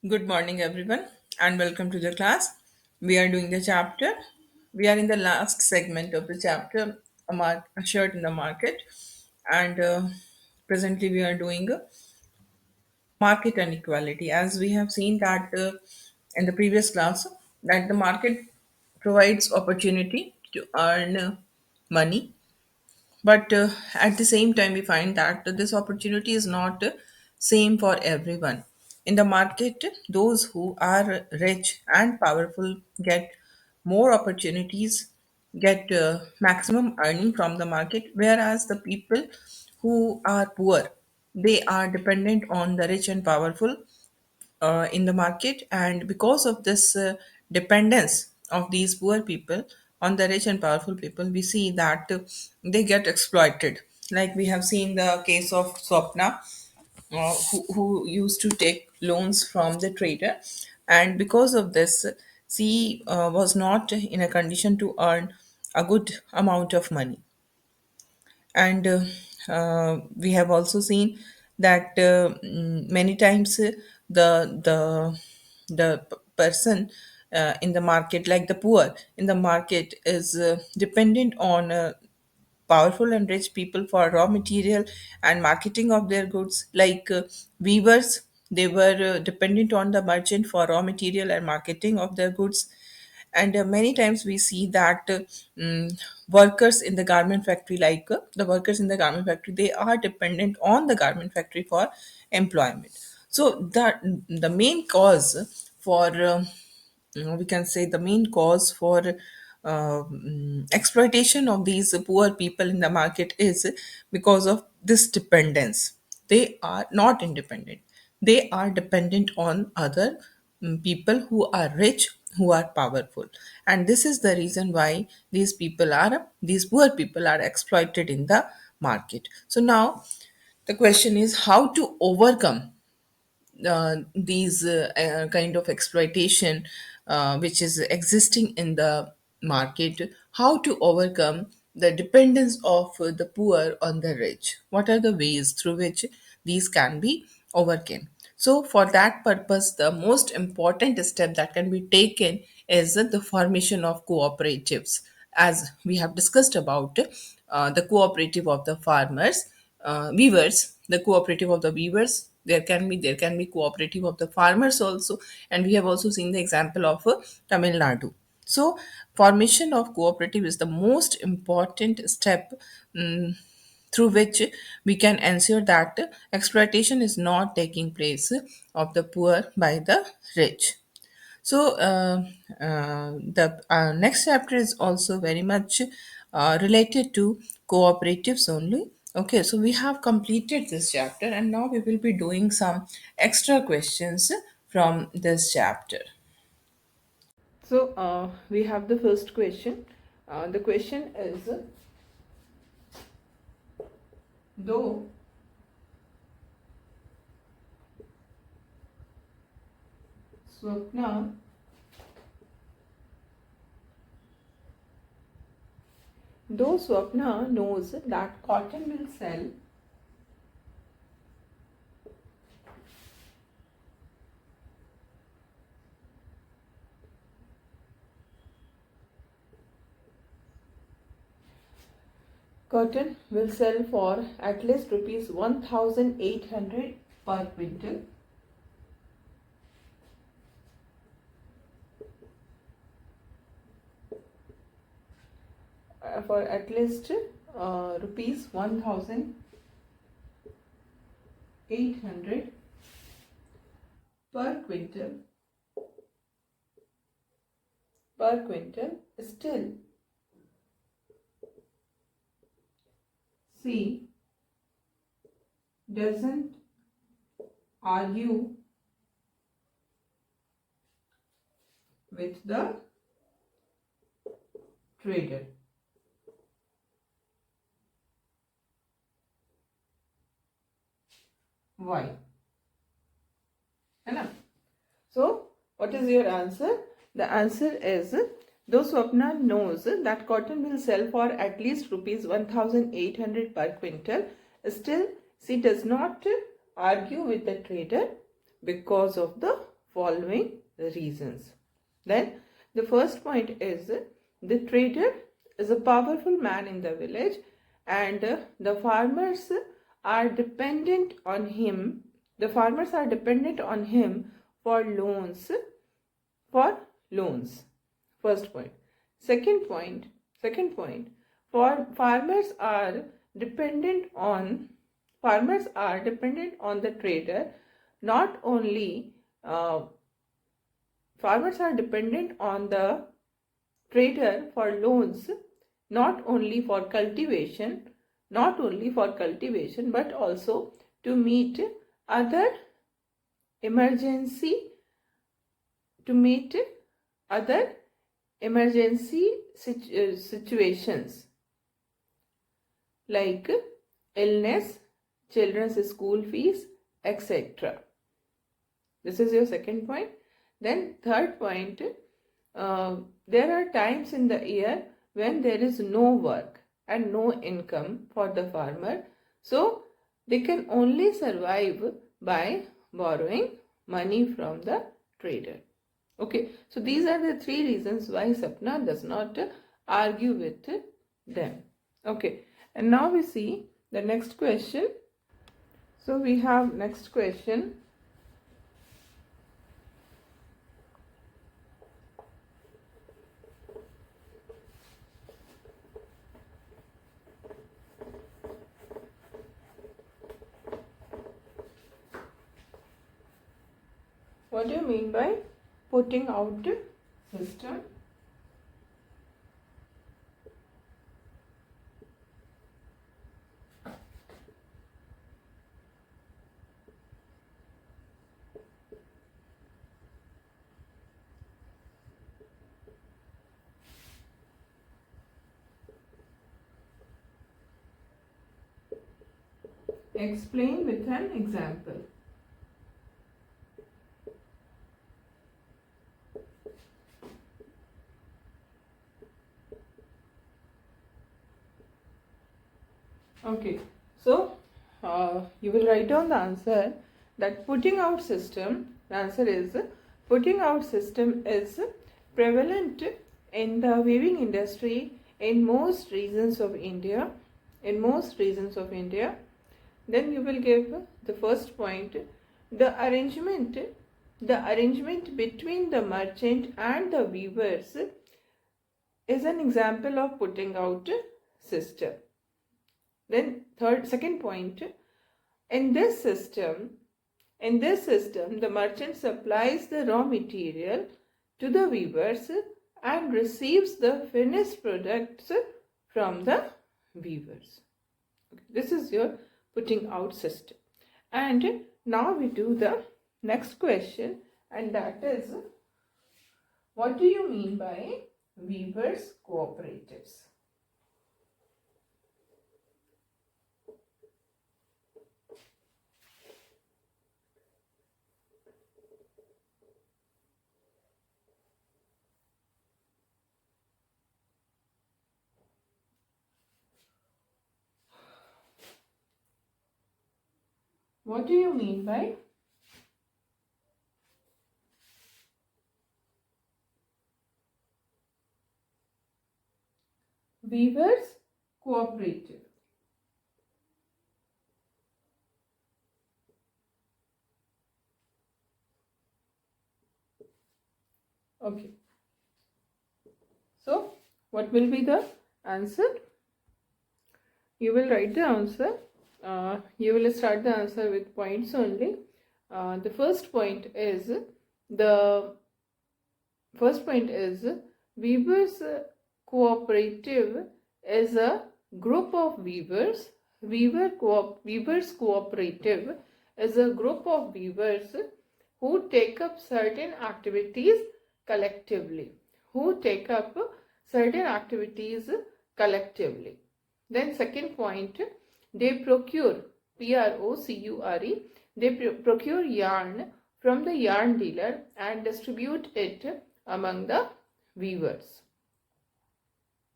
Good morning, everyone, and welcome to the class. We are doing the chapter. We are in the last segment of the chapter, a shirt in the market, and presently we are doing market inequality. As we have seen that in the previous class, that the market provides opportunity to earn money, but at the same time we find that this opportunity is not same for everyone in the market. Those who are rich and powerful get more opportunities, get maximum earning from the market, whereas the people who are poor, they are dependent on the rich and powerful in the market, and because of this dependence of these poor people on the rich and powerful people, we see that they get exploited. Like we have seen the case of Swapna, who used to take loans from the trader, and because of this she was not in a condition to earn a good amount of money. And we have also seen that many times the person in the market, like the poor in the market, is dependent on powerful and rich people for raw material and marketing of their goods. Like weavers, they were dependent on the merchant for raw material and marketing of their goods. And many times we see that workers in the garment factory, like the workers in the garment factory, they are dependent on the garment factory for employment. So that the main cause for we can say the main cause for exploitation of these poor people in the market is because of this dependence. They are not independent, they are dependent on other people who are rich, who are powerful, and this is the reason why these poor people are exploited in the market. So now the question is how to overcome these kind of exploitation which is existing in the market. How to overcome the dependence of the poor on the rich? What are the ways through which these can be overcome? So for that purpose, the most important step that can be taken is the formation of cooperatives. As we have discussed about the cooperative of the farmers, weavers, the cooperative of the weavers, there can be cooperative of the farmers also, and we have also seen the example of Tamil Nadu. So formation of cooperative is the most important step, mm, through which we can ensure that exploitation is not taking place of the poor by the rich. So the next chapter is also very much related to cooperatives only. Okay, so we have completed this chapter, and now we will be doing some extra questions from this chapter. So we have the first question. The question is, though Swapna Swapna knows that cotton will sell for at least rupees 1,800 per quintal, for at least rupees 1,800 per quintal, still she doesn't argue with the trader. Why? है ना? So, what is your answer? The answer is, though Swapna knows that cotton will sell for at least rupees 1,800 per quintal, still she does not argue with the trader because of the following reasons. Then the first point is the trader is a powerful man in the village, and the farmers are dependent on him. The farmers are dependent on him for loans. For loans. First point. Second point. Second point. For farmers are dependent on the trader. Not only farmers are dependent on the trader for loans, not only for cultivation, but also to meet other emergency situations like illness, children's school fees, etc. This is your second point. Then third point, there are times in the year when there is no work and no income for the farmer, so they can only survive by borrowing money from the trader. Okay, so these are the three reasons why Sapna does not argue with them. Okay, and now we see the next question. So we have next question. What do you mean by putting out system? Explain with an example. Okay, so you will write down the answer that putting out system. The answer is putting out system is prevalent in the weaving industry in most regions of India. In most regions of India. Then you will give the first point. The arrangement between the merchant and the weavers is an example of putting out system. Then second point, in this system, the merchant supplies the raw material to the weavers and receives the finished products from the weavers. Okay, this is your putting out system. And now we do the next question, and that is, what do you mean by weavers cooperatives? What do you mean by weavers cooperative? Okay. So, what will be the answer? You will write the answer. You will start the answer with points only. The first point is weavers cooperative is a group of weavers. Weavers cooperative is a group of weavers who take up certain activities collectively. Then second point, they procure, Procure, they procure yarn from the yarn dealer and distribute it among the weavers.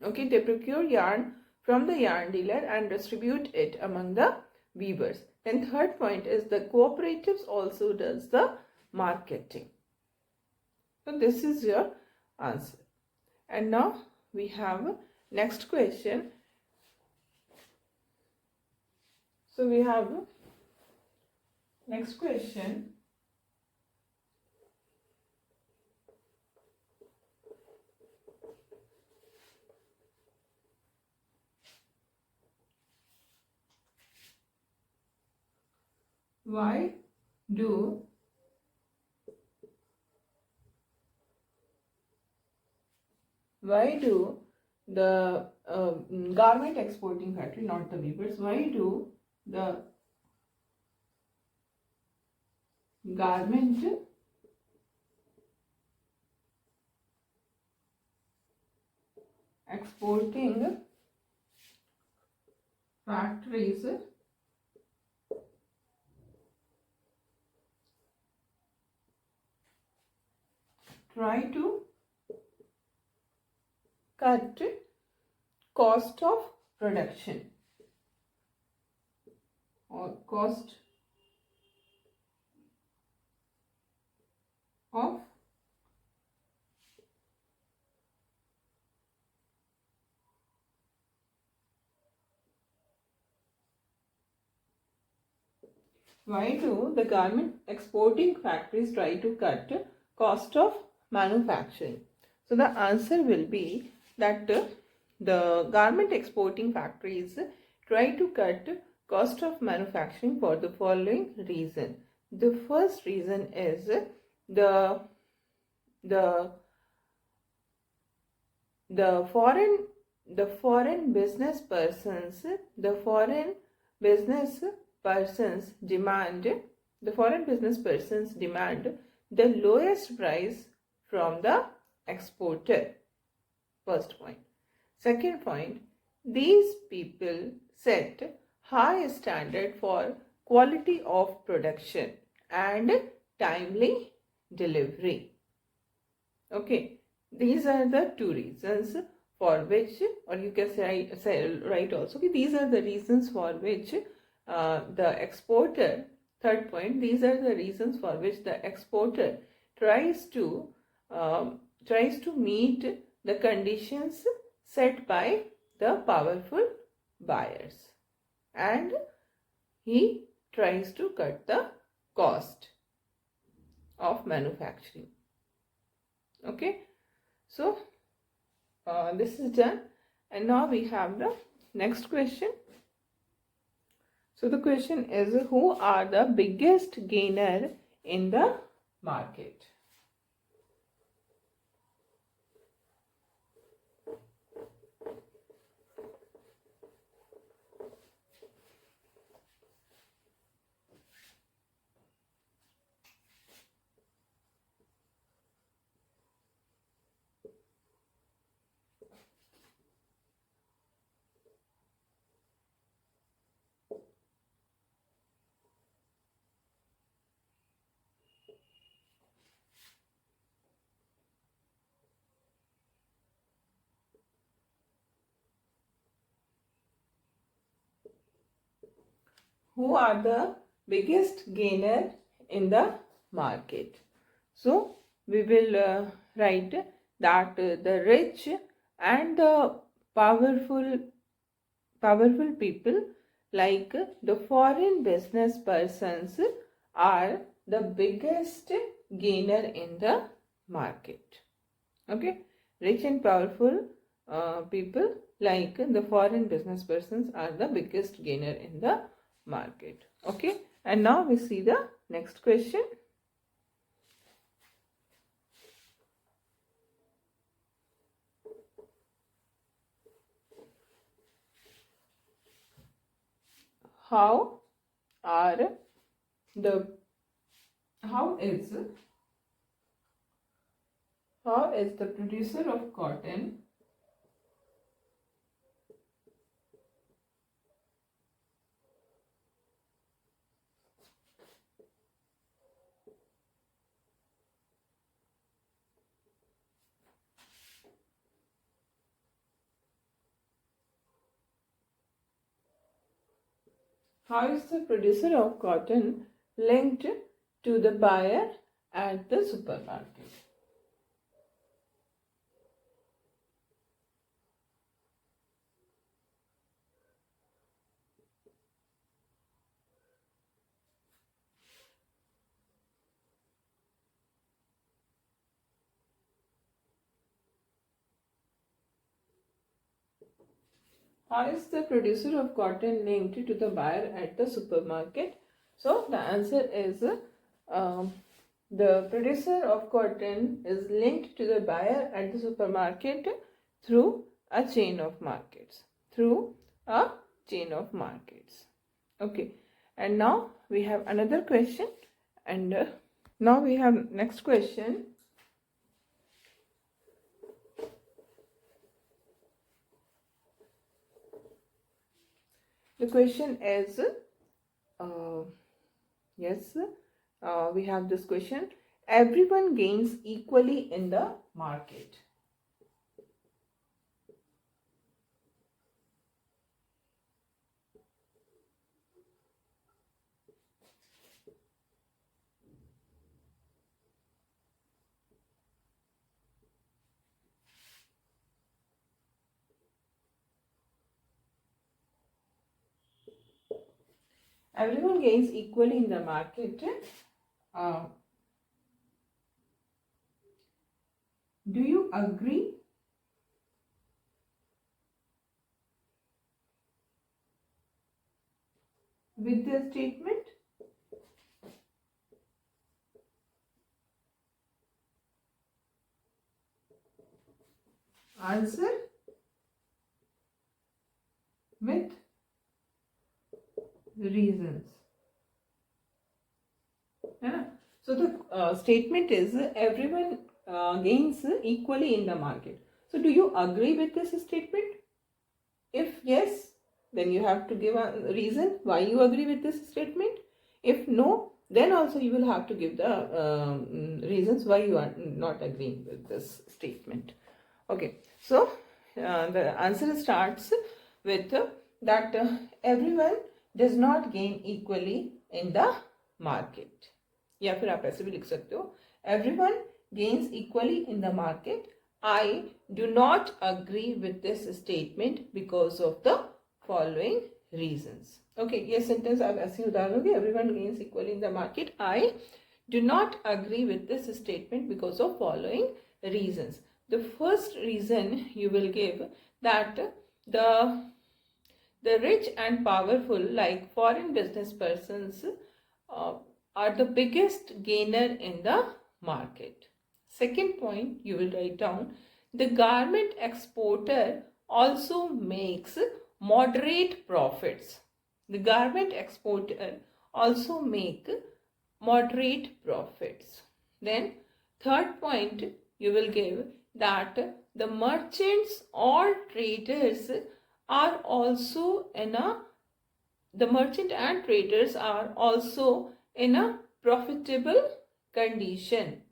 Okay, they procure yarn from the yarn dealer and distribute it among the weavers. Then third point is the cooperatives also does the marketing. So this is your answer. And now we have next question. So we have next question. Why do the garment exporting factory, not the weavers, why do the garment exporting factories try to cut cost of production or cost of why do the garment exporting factories try to cut cost of manufacturing? So the answer will be that the garment exporting factories try to cut cost of manufacturing for the following reason. The first reason is the the the foreign the foreign business persons the foreign business persons demand the foreign business persons demand the lowest price from the exporter. First point. Second point, these people set high standard for quality of production and timely delivery. Okay, these are the two reasons for which, or you can say right also, these are the reasons for which the exporter, third point, these are the reasons for which the exporter tries to meet the conditions set by the powerful buyers, and he tries to cut the cost of manufacturing. Okay, so this is done, and now we have the next question. So the question is, who are the biggest gainer in the market? Who are the biggest gainer in the market? So we will write that the rich and the powerful people, like the foreign business persons, are the biggest gainer in the market. Okay, rich and powerful people like the foreign business persons are the biggest gainer in the market. Okay, and now we see the next question. How is the producer of cotton linked to the buyer at the supermarket? How is the producer of cotton linked to the buyer at the supermarket? So the answer is the producer of cotton is linked to the buyer at the supermarket through a chain of markets. Through a chain of markets. Okay. And now we have another question. And now we have next question. The question is, yes, we have this question. Everyone gains equally in the market. Everyone gains equally in the market. Uh, do you agree with the statement? Answer with reasons. Yeah. So the statement is everyone gains equally in the market. So do you agree with this statement? If yes, then you have to give a reason why you agree with this statement. If no, then also you will have to give the reasons why you are not agreeing with this statement. Okay, so the answer starts with that everyone does not gain equally in the market. या फिर आप ऐसे भी लिख सकते हो everyone gains equally in the market. I do not agree with this statement because of the following reasons. Okay, ये sentence आप ऐसे ही उतारोगे everyone gains equally in the market. I do not agree with this statement because of following reasons. The first reason you will give that the rich and powerful, like foreign business persons, are the biggest gainer in the market. Second point you will write down, the garment exporter also makes moderate profits. The garment exporter also make moderate profits. Then third point you will give that the merchants or traders are also in a the merchant and traders are also in a profitable condition.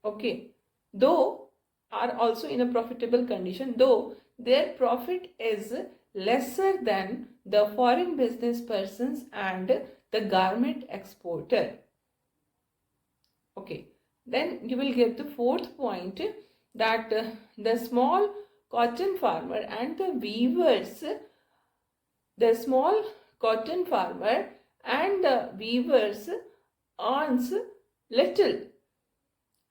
Okay, though are also in a profitable condition, though their profit is lesser than the foreign business persons and the garment exporter. Okay, then you will get the fourth point that the small cotton farmer and the weavers, the small cotton farmer and the weavers earns little,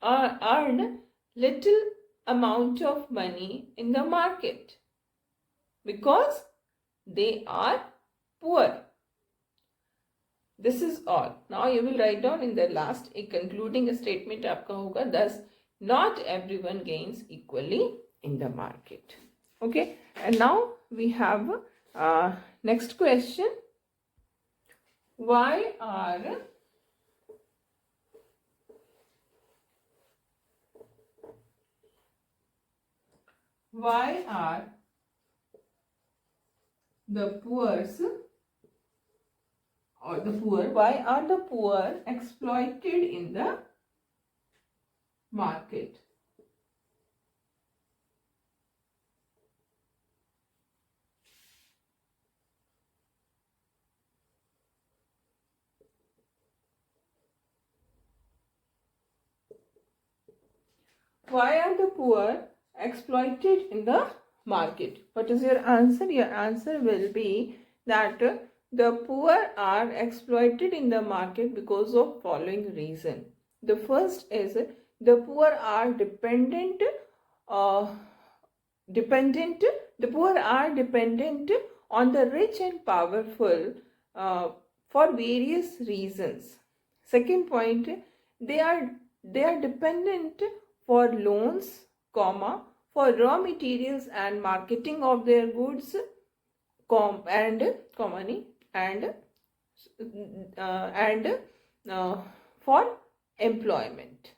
earn little amount of money in the market because they are poor. This is all. Now you will write down in the last a concluding statement आपका होगा, thus not everyone gains equally in the market. Okay, and now we have next question. Why are the poors or the poor, why are the poor exploited in the market? Why are the poor exploited in the market? What is your answer? Your answer will be that the poor are exploited in the market because of following reason. The first is the poor are dependent dependent, the poor are dependent on the rich and powerful uh, for various reasons. Second point, they are they are dependent for loans, comma, for raw materials and marketing of their goods, and company, and for employment.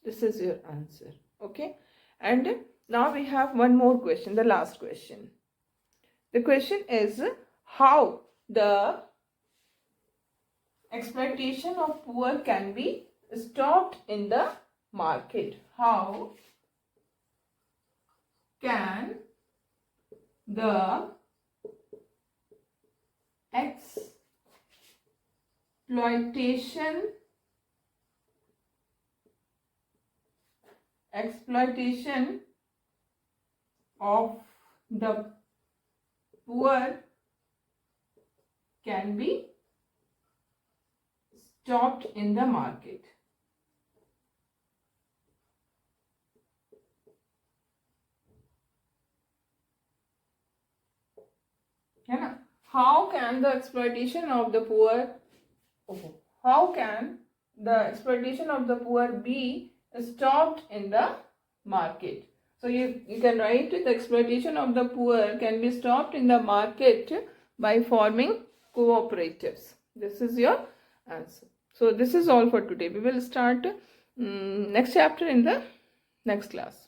This is your answer. Okay. And now we have one more question, the last question. The question is, how the exploitation of poor can be stopped in the market. How can the exploitation of the poor can be stopped in the market? है ना? How can the exploitation of the poor how can the exploitation of the poor be stopped in the market? So you can write, the exploitation of the poor can be stopped in the market by forming cooperatives. This is your answer. So this is all for today. We will start next chapter in the next class.